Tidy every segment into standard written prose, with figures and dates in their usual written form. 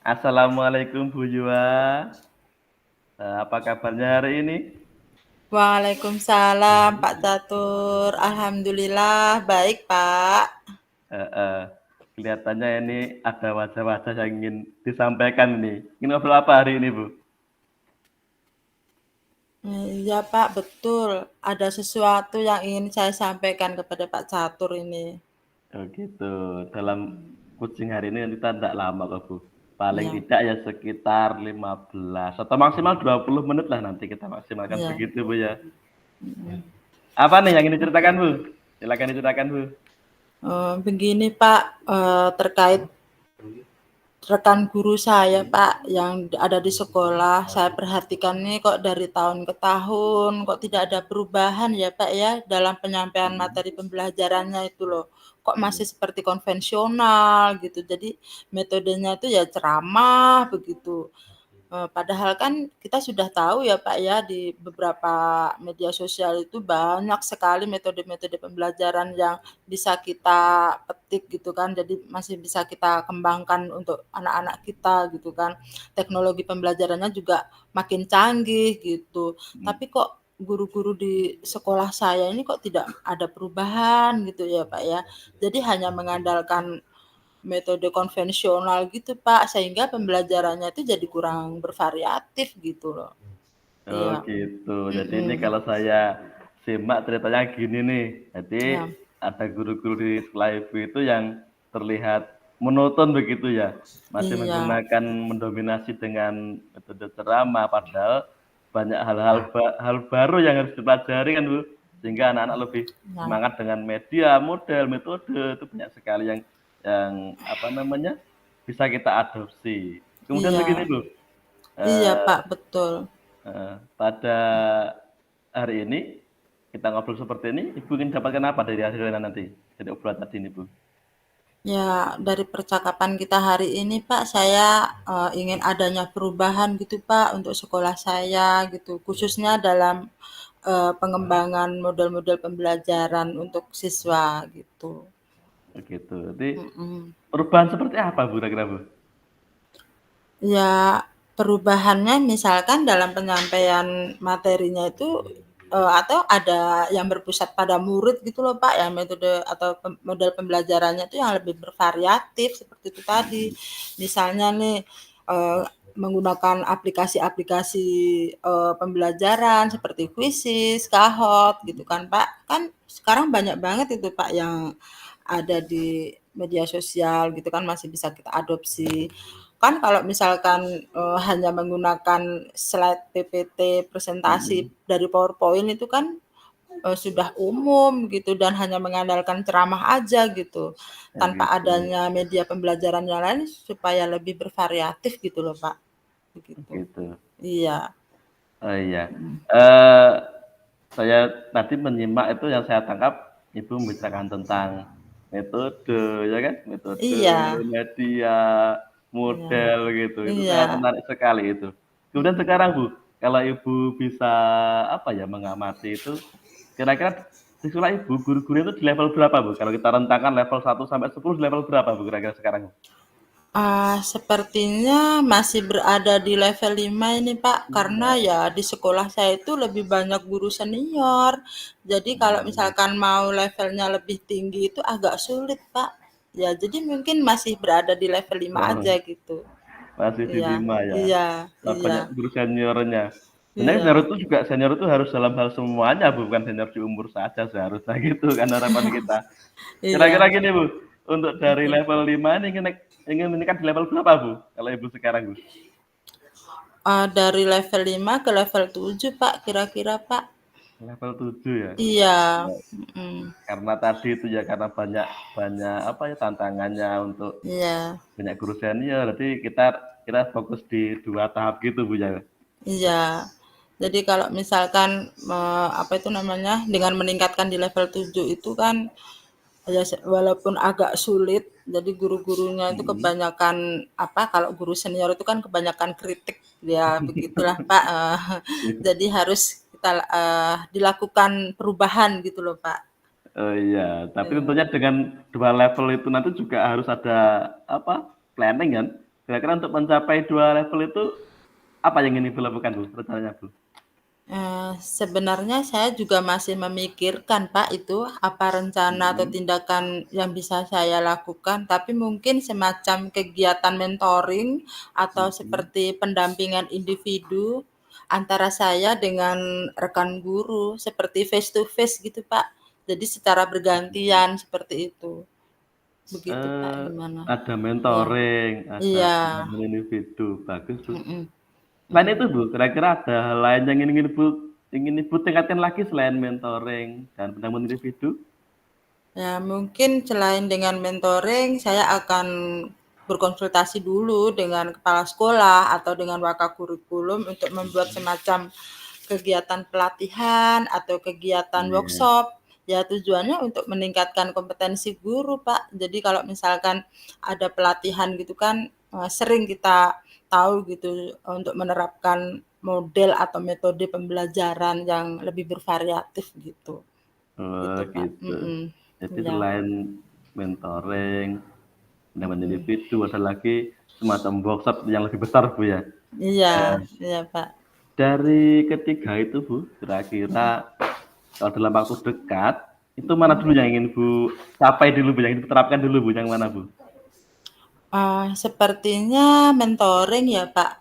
Assalamualaikum Bu Yua. Apa kabarnya hari ini? Waalaikumsalam Pak Catur. Alhamdulillah baik Pak. Heeh. Kelihatannya ini ada wajah-wajah yang ingin disampaikan ini. Ingin ngobrol apa hari ini, Bu? Iya Pak, betul. Ada sesuatu yang ingin saya sampaikan kepada Pak Catur ini. Oh gitu. Dalam coaching hari ini kita tidak lama kok, Bu. Paling Ya, tidak ya sekitar 15 atau maksimal 20 menit lah nanti kita maksimalkan ya. begitu, Bu ya. Apa nih yang ingin diceritakan, Bu? Silakan diceritakan, Bu. Begini Pak, terkait rekan guru saya Pak yang ada di sekolah, saya perhatikan nih kok dari tahun ke tahun kok tidak ada perubahan ya Pak ya dalam penyampaian materi pembelajarannya itu loh. Kok masih seperti konvensional gitu. Jadi metodenya itu ya ceramah begitu. Padahal kan kita sudah tahu ya Pak ya, di beberapa media sosial itu banyak sekali metode-metode pembelajaran yang bisa kita petik gitu kan, jadi masih bisa kita kembangkan untuk anak-anak kita gitu kan. Teknologi pembelajarannya juga makin canggih gitu. Tapi kok guru-guru di sekolah saya ini kok tidak ada perubahan gitu ya Pak ya. Jadi hanya mengandalkan metode konvensional gitu, Pak, sehingga pembelajarannya itu jadi kurang bervariatif gitu loh. Oh Iya, gitu. Jadi ini mhm, kalau saya simak ceritanya gini nih. Jadi iya, ada guru-guru di sekolah ibu itu yang terlihat monoton begitu ya. Masih iya, menggunakan mendominasi dengan metode ceramah padahal banyak hal baru yang harus dipelajari kan Bu. Sehingga anak-anak lebih iya, semangat dengan media, model, metode itu banyak sekali yang apa namanya bisa kita adopsi. Kemudian begini iya, Bu, iya, eh, Pak, betul. pada hari ini kita ngobrol seperti ini, Ibu ingin dapatkan apa dari hasilnya nanti? Dari obrolan tadi ini, Bu. Ya, dari percakapan kita hari ini, Pak, saya ingin adanya perubahan gitu, Pak, untuk sekolah saya gitu, khususnya dalam pengembangan model-model pembelajaran untuk siswa gitu. Begitu. Jadi Mhm. perubahan seperti apa, Bu, kira-kira, Bu? Ya, perubahannya misalkan dalam penyampaian materinya itu, atau ada yang berpusat pada murid gitu loh, Pak, ya metode atau model pembelajarannya itu yang lebih bervariatif seperti itu tadi. Misalnya nih, eee, menggunakan aplikasi-aplikasi, pembelajaran seperti Quizizz, Kahoot gitu kan, Pak. Kan sekarang banyak banget itu, Pak, yang ada di media sosial gitu kan, masih bisa kita adopsi. Kan kalau misalkan, hanya menggunakan slide PPT presentasi Mhm. dari PowerPoint itu kan, sudah umum gitu dan hanya mengandalkan ceramah aja gitu, Ya tanpa gitu. adanya media pembelajaran yang lain supaya lebih bervariatif gitu loh, Pak, begitu. Gitu. Iya, Oh iya. Eh, saya tadi menyimak itu yang saya tangkap Ibu membicarakan tentang metode, ya kan? Metode, iya, media, iya, model gitu. Itu iya, sangat menarik sekali itu. Kemudian sekarang Bu, kalau Ibu bisa apa ya mengamati itu, kira-kira di sekolah Ibu guru-guru itu di level berapa Bu? Kalau kita rentangkan level 1 sampai 10 di level berapa Bu kira-kira sekarang? Sepertinya masih berada di level 5 ini, Pak, karena ya di sekolah saya itu lebih banyak guru senior. Jadi kalau misalkan mau levelnya lebih tinggi itu agak sulit, Pak. Ya, jadi mungkin masih berada di level 5 aja Oh, gitu. masih di Iya, 5 ya. iya, Nah, iya, banyak guru seniornya. Sebenarnya senior iya, itu juga senior itu harus dalam hal semuanya, bukan senior di umur saja seharusnya gitu kan harapan kita. Kira-kira iya. gini Bu, untuk dari level 5 ini ingin meningkat di level berapa Bu? Kalau Ibu sekarang Bu? Dari level 5 ke level 7 Pak, kira-kira, Pak. Level 7 ya. Iya, Ya, mhm, karena tadi itu ya karena banyak banyak apa ya tantangannya untuk iya. banyak guru senior. Jadi kita kita fokus di 2 tahap gitu Bu ya. Iya. Jadi kalau misalkan, apa itu namanya, dengan meningkatkan di level 7 itu kan, ya walaupun agak sulit, jadi guru-gurunya itu Mhm. kebanyakan apa, kalau guru senior itu kan kebanyakan kritik, ya begitulah Pak, jadi harus kita, dilakukan perubahan gitu loh Pak. Oh iya, tapi Iya. tentunya dengan 2 level itu nanti juga harus ada apa, planning kan, Kira-kira untuk mencapai 2 level itu, apa yang ingin Ibu lakukan, Bu, rencananya, Bu? Sebenarnya saya juga masih memikirkan, Pak, itu apa rencana atau Mhm, tindakan yang bisa saya lakukan, tapi mungkin semacam kegiatan mentoring atau mhm. seperti pendampingan individu antara saya dengan rekan guru, seperti face to face gitu, Pak. Jadi secara bergantian seperti itu. Begitu, Pak, Eee, gimana? ada Iya. mentoring, ada Iya, pendampingan individu, bagus, Bu. mhm, Selain mhm. itu, Bu, kira-kira ada hal lain yang ingin Ibu tingkatkan lagi selain mentoring dan pendampingan individu? Ya, mungkin selain dengan mentoring, saya akan berkonsultasi dulu dengan kepala sekolah atau dengan wakakurikulum untuk membuat Mhm. semacam kegiatan pelatihan atau kegiatan Iya, workshop. Ya, tujuannya untuk meningkatkan kompetensi guru, Pak. Jadi kalau misalkan ada pelatihan gitu kan, sering kita tahu gitu, untuk menerapkan model atau metode pembelajaran yang lebih bervariatif gitu. oh Gitu, Pak. gitu. Mhm. Jadi Iya. selain mentoring, pendampingan Mhm. individu, ada lagi semacam workshop yang lebih besar, Bu, ya? Iya, Eee, iya, Pak. dari ketiga itu, Bu, kira-kira kalau dalam waktu dekat, itu mana Mhm. dulu yang ingin Bu capai dulu, Bu, yang ingin diterapkan dulu, Bu, yang mana, Bu? Sepertinya mentoring ya, Pak.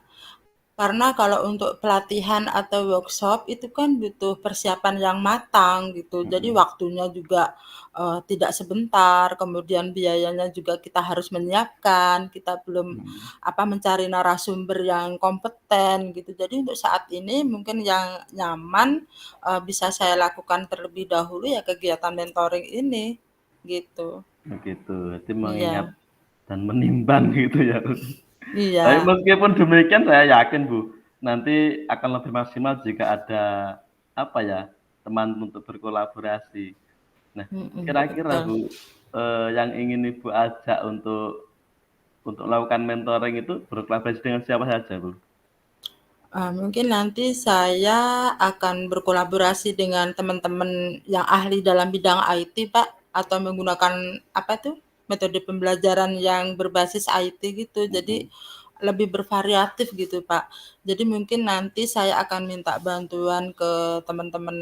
Karena kalau untuk pelatihan atau workshop itu kan butuh persiapan yang matang gitu. Jadi Mhm, waktunya juga, tidak sebentar, kemudian biayanya juga kita harus menyiapkan, kita belum, mhm. mencari narasumber yang kompeten gitu. Jadi untuk saat ini mungkin yang nyaman, bisa saya lakukan terlebih dahulu ya kegiatan mentoring ini, gitu. Begitu, jadi mengingat Iya, dan menimbang gitu ya. Tapi iya, meskipun demikian saya yakin, Bu, nanti akan lebih maksimal jika ada, apa ya, teman untuk berkolaborasi. Nah, kira-kira, betul. Bu, yang ingin Ibu ajak untuk melakukan mentoring itu berkolaborasi dengan siapa saja, Bu? Mungkin nanti saya akan berkolaborasi dengan teman-teman yang ahli dalam bidang IT, Pak, atau menggunakan apa tuh, metode pembelajaran yang berbasis IT gitu. Jadi Mhm, lebih bervariatif gitu, Pak. Jadi mungkin nanti saya akan minta bantuan ke teman-teman,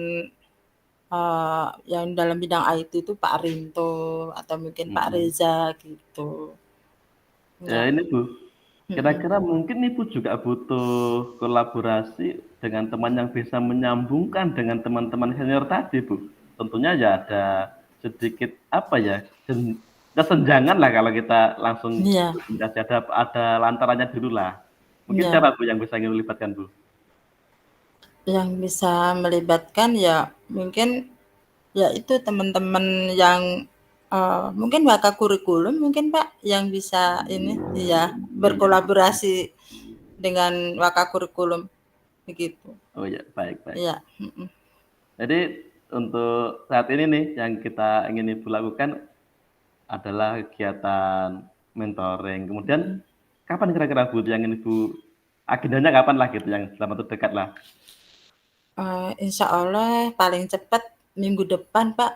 yang dalam bidang IT itu Pak Rinto atau mungkin Pak mhm. Reza gitu. Ya Ya, ini, Bu, mhm. kira-kira mungkin Ibu juga butuh kolaborasi dengan teman yang bisa menyambungkan dengan teman-teman senior tadi, Bu. Tentunya ya ada sedikit, apa ya, kesenjangan lah kalau kita langsung Iya, berkomunikasi, ada lantarannya dululah. Mungkin iya. siapa, Bu, yang bisa libatkan, Bu? Yang bisa melibatkan ya mungkin ya itu teman-teman yang, mungkin wakakurikulum mungkin, Pak, yang bisa ini iya, Iya. berkolaborasi dengan wakakurikulum, begitu. Oh ya, baik, baik. Iya, mhm, Jadi untuk saat ini nih yang kita ingin Ibu lakukan adalah kegiatan mentoring. Kemudian mhm. kapan kira-kira, Bu, yang ingin Ibu agendanya kapanlah gitu yang dalam waktu dekatlah? Insyaallah paling cepat minggu depan, Pak.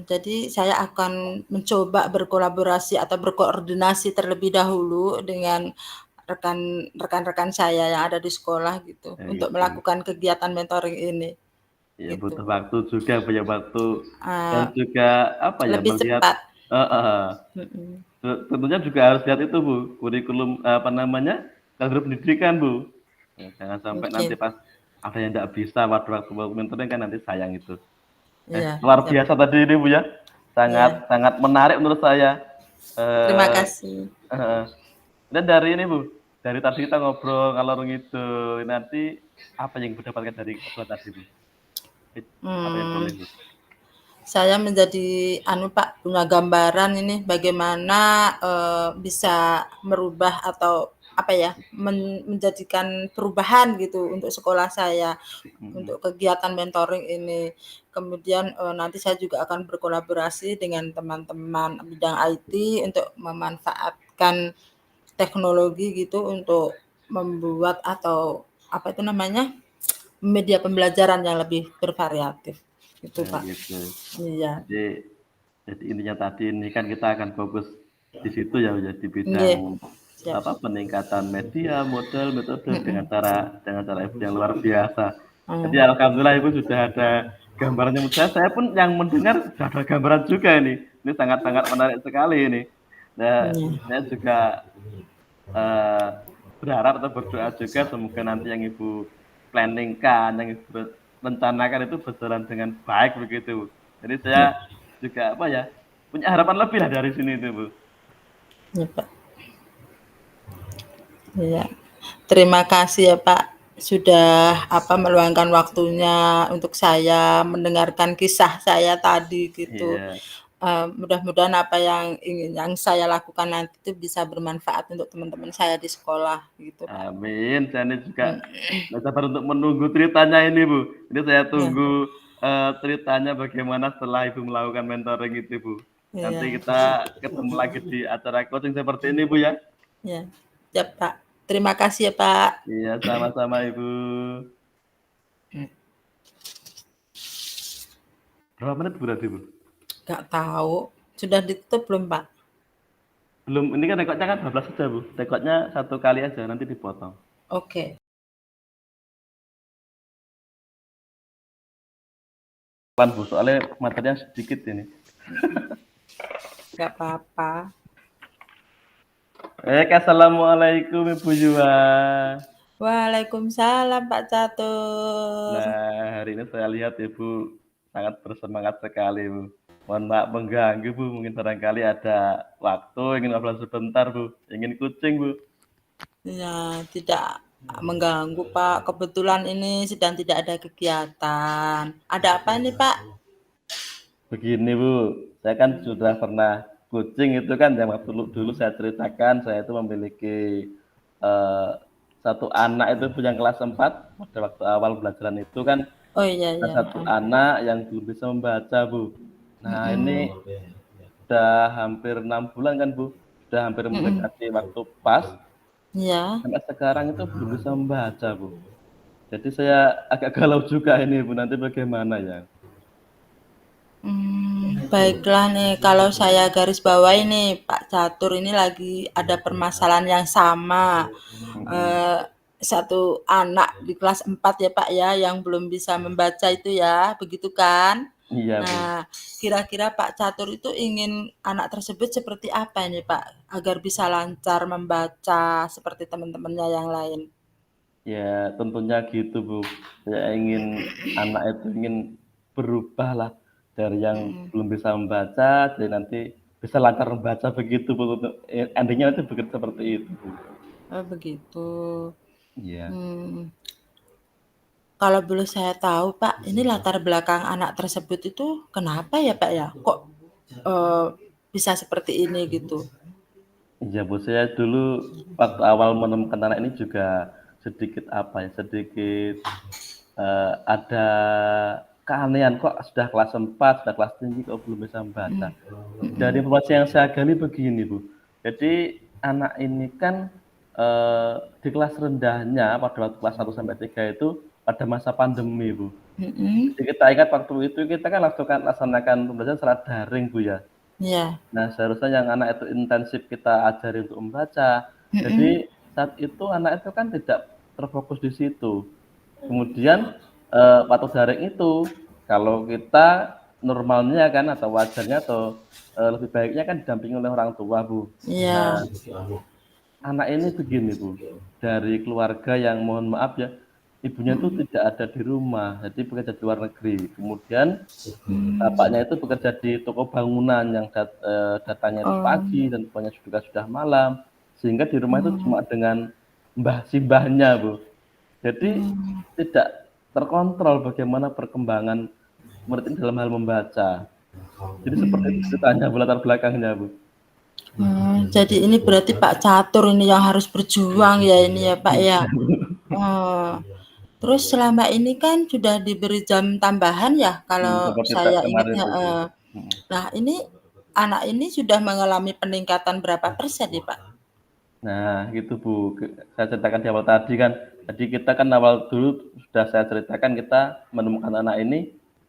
Jadi saya akan mencoba berkolaborasi atau berkoordinasi terlebih dahulu dengan rekan-rekan saya yang ada di sekolah gitu, Ya untuk gitu. melakukan kegiatan mentoring ini, Ya gitu. butuh waktu juga, punya waktu dan Eee, juga apa ya, Lebih melihat cepat, heeh, mhm. tentunya juga harus lihat itu, Bu, kurikulum, apa namanya, kalender pendidikan, Bu. Jangan sampai nanti Mungkin, pas ada yang nggak bisa pada waktu mau mentoring kan nanti sayang itu. iya, Luar iya, biasa Pak, tadi ini, Bu, ya. iya. Sangat sangat menarik menurut saya. Terima Eee kasih. heeh. Dan dari ini, Bu, dari tadi kita ngobrol ngalor ngidul, nanti apa yang Ibu dapatkan dari obrolan tadi, Bu? Apa yang Mmm, boleh, Bu? saya menjadi Pak, punya gambaran ini bagaimana, bisa merubah atau apa ya, menjadikan perubahan gitu untuk sekolah saya. Mhm, Untuk kegiatan mentoring ini. Kemudian, nanti saya juga akan berkolaborasi dengan teman-teman bidang IT untuk memanfaatkan teknologi gitu untuk membuat atau apa itu namanya, media pembelajaran yang lebih bervariatif, gitu, nah Pak. gitu. Iya, Jadi intinya tadi ini kan kita akan fokus di situ ya, ya di bidang nggih, siap. peningkatan media, model, metode dengan cara Ibu yang luar biasa. Jadi Oh, alhamdulillah Ibu sudah ada gambarannya. Menurut saya pun yang mendengar sudah ada gambaran juga ini. Ini sangat-sangat menarik sekali ini. Nah, iya. saya juga eh, berharap atau berdoa juga semoga nanti yang Ibu planningkan, yang Ibu rencanakan itu berjalan dengan baik begitu. Jadi Iya, saya juga apa ya, punya harapan lebih lah dari sini itu, Bu. iya, Pak. Iya. Terima kasih ya Pak sudah meluangkan waktunya untuk saya mendengarkan kisah saya tadi gitu. Iya, Mudah-mudahan apa yang saya lakukan nanti itu bisa bermanfaat untuk teman-teman saya di sekolah gitu Pak. amin. Saya ini juga Hmm, nggak sabar untuk menunggu ceritanya ini, Bu. Ini saya iya, tunggu ceritanya bagaimana setelah Ibu melakukan mentoring itu, Bu. Nanti iya, kita ketemu lagi di acara coaching seperti ini, Bu ya. iya. Ya Pak. Terima kasih ya Pak. Iya, sama-sama, Ibu. Hmm, Berapa menit berarti, Bu? Nggak tahu. Sudah ditutup belum Pak? Belum, ini kan rekodnya kan 12 saja, Bu. Rekodnya satu kali aja, nanti dipotong. Oke. Pan, Bu, soalnya materinya sedikit ini. Nggak apa-apa. Assalamualaikum, Ibu Yua. Waalaikumsalam Pak Catur. Nah, hari ini saya lihat Ibu sangat bersemangat sekali, Bu. Mohon maaf mengganggu, Bu. Mungkin barangkali ada waktu, ingin ngobrol sebentar, Bu. Ingin kucing, Bu. Ya, tidak mengganggu, Pak. Kebetulan ini sedang tidak ada kegiatan. Ada apa ini, Pak? Begini, Bu. Saya kan sudah pernah kucing itu kan, yang waktu dulu saya ceritakan, saya itu memiliki eh, satu anak itu Bu yang kelas 4, pada waktu awal belajaran itu kan, Oh iya, ada iya. satu anak yang belum bisa membaca, Bu. Nah, ini Mm-mm. udah hampir 6 bulan kan, Bu. Sudah hampir Mm-mm. mendekati waktu pas, Ya. sampai sekarang itu belum bisa membaca, Bu. Jadi saya agak galau juga ini, Bu. Nanti bagaimana ya? Baiklah nih, kalau saya garis bawahi nih, Pak Catur ini lagi ada permasalahan yang sama. Mm-mm. Eh, Satu anak di kelas 4 ya Pak ya, yang belum bisa membaca itu ya, begitu kan? Iya, Bu. Nah, kira-kira Pak Catur itu ingin anak tersebut seperti apa ini Pak, agar bisa lancar membaca seperti teman-temannya yang lain? Ya, tentunya gitu, Bu. Saya ingin anak itu ingin berubah lah dari yang Mhm. belum bisa membaca, jadi nanti bisa lancar membaca begitu, Bu. Endingnya nanti begitu seperti itu, Bu. Oh begitu. Iya. Hmm. Kalau boleh saya tahu Pak, ini latar belakang anak tersebut itu kenapa ya Pak ya? Kok eh, bisa seperti ini gitu? Iya, Bu. Saya dulu waktu awal menemukan anak ini juga sedikit apa ya, sedikit ada keanehan kok sudah kelas 4, sudah kelas tinggi kok belum bisa membaca. Mm, Dari mm-mm. informasi yang saya gali begini, Bu. Jadi anak ini kan di kelas rendahnya pada waktu kelas 1 sampai 3 itu pada masa pandemi, Bu. Mm-mm. Jadi kita ingat waktu itu kita kan laksanakan pembelajaran secara daring, Bu ya. Ya. Nah, seharusnya yang anak itu intensif kita ajari untuk membaca. Jadi Mm-mm. saat itu anak itu kan tidak terfokus di situ. Kemudian waktu daring itu kalau kita normalnya kan atau wajarnya atau lebih baiknya kan didampingi oleh orang tua, Bu. Nah, Ya. anak ini begini, Bu, dari keluarga yang mohon maaf ya, ibunya itu Mm-mm. tidak ada di rumah, jadi bekerja di luar negeri. Kemudian Mm. bapaknya itu bekerja di toko bangunan yang datangnya itu Oh, pagi dan pulangnya juga sudah malam, sehingga di rumah itu oh, cuma dengan mbah simbahnya, Bu. Jadi oh. tidak terkontrol bagaimana perkembangan murid ini dalam hal membaca. Jadi seperti itu ceritanya, Bu, latar belakangnya, Bu. Jadi ini berarti Pak Catur ini yang harus berjuang ya ini ya Pak ya. Iya, Oh. Terus selama ini kan sudah diberi jam tambahan ya kalau seperti saya ingat kemarin itu, Bu. heeh. Mhm. Nah ini anak ini sudah mengalami peningkatan berapa persen nih Pak? Nah, gitu, Bu. Saya ceritakan di awal tadi kan, jadi kita kan awal dulu sudah saya ceritakan kita menemukan anak ini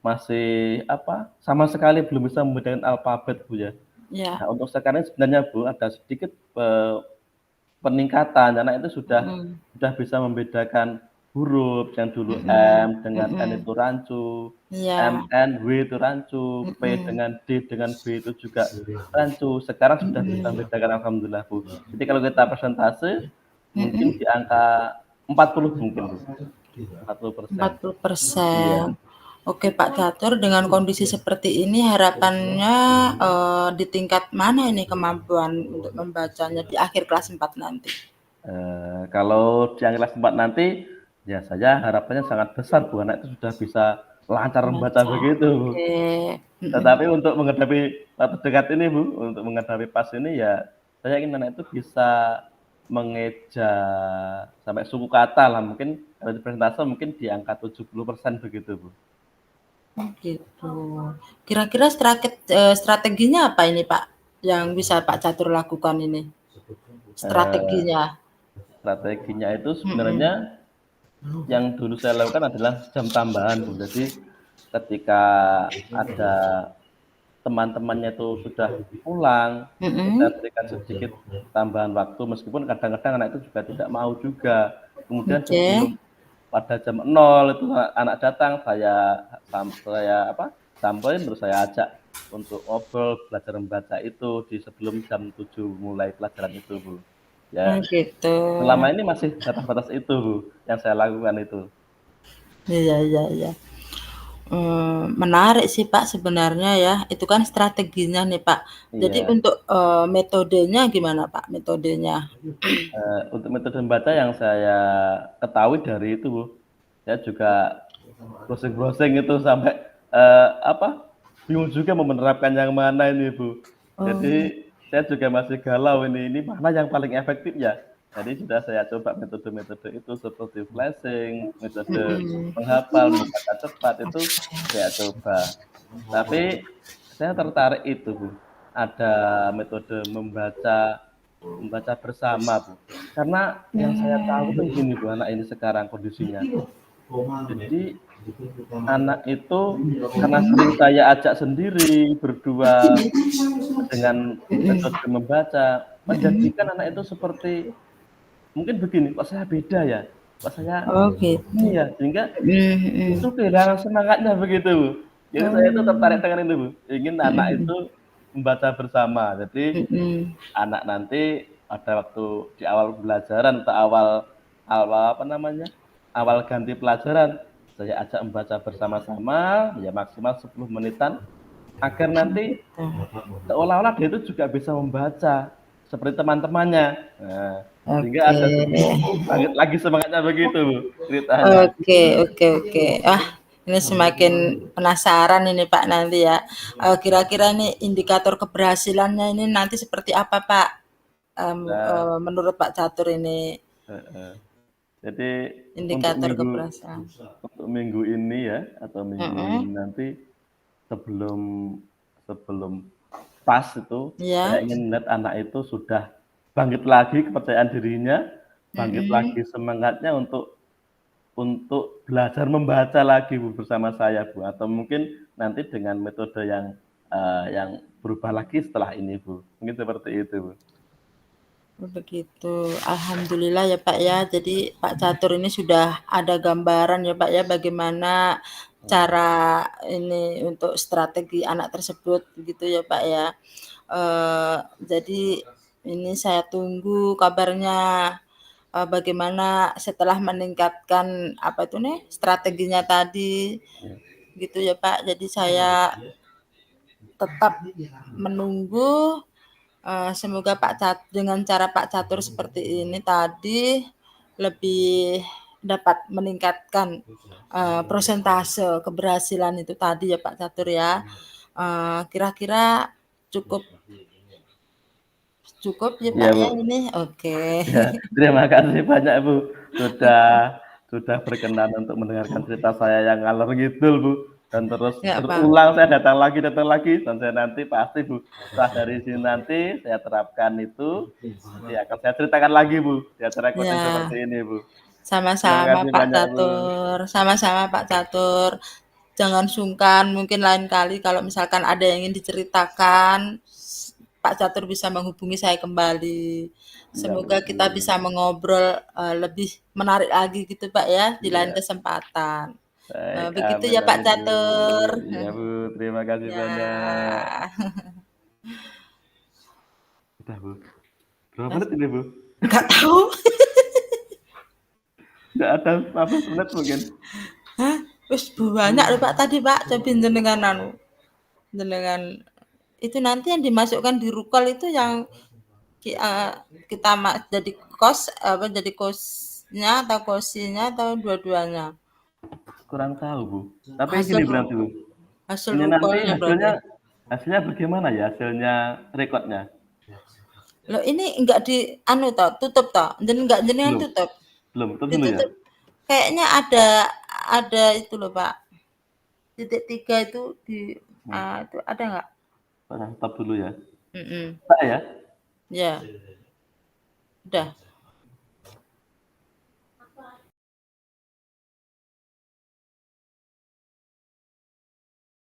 masih apa, sama sekali belum bisa membedakan alfabet, Bu, ya. Ya. Nah, untuk sekarang sebenarnya, Bu, ada sedikit peningkatan, anak itu Mhm. sudah bisa membedakan huruf yang dulu Mhm. M dengan N Mhm. itu rancu, Iya. M, N, W itu rancu, P Mhm. dengan D dengan B itu juga rancu. Sekarang sudah bisa Mhm. membedakan alhamdulillah, Bu. Jadi kalau kita persentase mungkin Mhm. di angka 40 mungkin, Bu, 40%. 40%. Iya. Oke Pak Catur, dengan kondisi seperti ini harapannya, di tingkat mana ini kemampuan untuk membacanya di akhir kelas 4 nanti? Kalau di kelas 4 nanti, ya saya harapannya sangat besar, Bu, anak itu sudah bisa lancar membaca Baca, begitu, Bu. oke. Tetapi Mhm. untuk menghadapi waktu dekat ini, Bu, untuk menghadapi pas ini ya saya ingin anak itu bisa mengeja sampai suku kata lah, mungkin kalau di persentase mungkin di angka 70% begitu, Bu. Oh gitu. Kira-kira strateginya apa ini Pak, yang bisa Pak Catur lakukan ini? Eee, Strateginya? Strateginya itu Mhm. sebenarnya yang dulu saya lakukan adalah jam tambahan, Bu. Jadi ketika ada teman-temannya itu sudah pulang, saya Mhm. berikan sedikit tambahan waktu meskipun kadang-kadang anak itu juga tidak mau juga. Kemudian Oke. sebelum pada jam 0 itu anak datang, saya apa, samperin terus saya ajak untuk ngobrol, belajar membaca itu di sebelum jam 7 mulai pelajaran itu, Bu. Oh Ya, gitu. selama ini masih batas-batas itu, Bu, yang saya lakukan itu. Iya iya iya. Menarik sih Pak sebenarnya ya, itu kan strateginya nih Pak. Jadi Iya, untuk, metodenya gimana Pak, metodenya? untuk metode membaca yang saya ketahui dari itu, Bu, saya juga browsing-browsing itu sampai, apa, bingung juga mau menerapkan yang mana ini, Bu. Oh, Jadi saya juga masih galau ini mana yang paling efektif ya? Jadi sudah saya coba metode-metode itu seperti flashing, metode mhm. menghafal, membaca cepat itu saya coba. Tapi saya tertarik itu, Bu, ada metode membaca membaca bersama, Bu. Karena yang saya tahu tuh gini, Bu, anak ini sekarang kondisinya. Jadi anak itu karena sering saya ajak sendiri, berdua dengan metode membaca, menjadikan anak itu seperti mungkin begini, "Kok saya beda ya? Kok saya Oh gitu. ini ya?" Sehingga Mhm itu mhm. kehilangan semangatnya begitu, Bu. Jadi saya itu tertarik Oh. dengan itu, Bu, ingin anak Mhm itu membaca bersama. Jadi mhm. anak nanti pada waktu di awal pembelajaran atau awal awal apa namanya, awal ganti pelajaran, saya ajak membaca bersama-sama, ya maksimal 10 menitan, agar nanti Gitu. seolah-olah dia itu juga bisa membaca seperti teman-temannya. Nah, sehingga Oke. ada sedikit bangkit lagi semangatnya begitu, Bu, ceritanya. Oke oke oke. Ah, ini semakin penasaran ini Pak nanti ya. Kira-kira nih indikator keberhasilannya ini nanti seperti apa Pak? Nah, Menurut Pak Catur ini heeh. Jadi untuk indikator keberhasilan? minggu ini ya, atau minggu ini Mhm. nanti sebelum sebelum pas itu, saya Iya. ingin melihat anak itu sudah bangkit lagi kepercayaan dirinya, bangkit Mhm. lagi semangatnya untuk belajar membaca lagi, Bu, bersama saya, Bu, atau mungkin nanti dengan metode yang berubah lagi setelah ini, Bu. Mungkin seperti itu, Bu. Oh begitu. Alhamdulillah ya Pak ya. Jadi Pak Catur ini sudah ada gambaran ya Pak ya bagaimana Mhm, cara ini untuk strategi anak tersebut begitu ya Pak ya. Jadi ini saya tunggu kabarnya, bagaimana setelah meningkatkan apa itu nih, strateginya tadi iya. gitu ya Pak. Jadi saya tetap menunggu. Semoga dengan cara Pak Catur seperti ini tadi, lebih dapat meningkatkan, prosentase keberhasilan itu tadi ya Pak Catur ya. Kira-kira cukup cukup ya Iya, Pak Bu. ya ini? Oke. Ya, terima kasih banyak, Bu, sudah berkenan untuk mendengarkan cerita saya yang ngalor ngidul, Bu, dan terus Nggak berulang apa-apa. saya datang lagi, dan saya nanti pasti, Bu, setelah dari sini nanti saya terapkan itu, nanti akan saya ceritakan lagi, Bu, di acara coaching Ya, seperti ini, Bu. Terima sama-sama kasih Pak banyak, Bu. Catur, sama-sama Pak Catur. Jangan sungkan, mungkin lain kali kalau misalkan ada yang ingin diceritakan, Pak Catur bisa menghubungi saya kembali. Iya, Semoga kita bisa mengobrol lebih menarik lagi gitu Pak ya di lain iya. kesempatan. Baik, Begitu amin ya Pak amin Bu. Catur. Iya Bu, terima kasih banyak. Ya, Udah Bu. Berapa menit ini Bu? nggak tahu. Nggak ada 15 menit mungkin. Hah? Wis banyak loh Pak tadi Pak. Coba jenengan anu, jenengan itu nanti yang dimasukkan di rukol itu yang kita jadi jadi kosnya atau kosinya atau dua-duanya Kurang tahu Bu. Tapi hasil gini berarti Bu. hasil Ini nanti rukolnya hasilnya berarti. hasilnya bagaimana ya hasilnya rekodnya? Loh ini enggak di anu toh, tutup toh, enggak jenengan Belum, tutup, belum. Tutup dulu ya. ditutup. Kayaknya ada itu loh Pak, titik 3 itu Hmm. itu ada nggak? Stop dulu ya. Mm-mm. Pak ya. Ya, udah.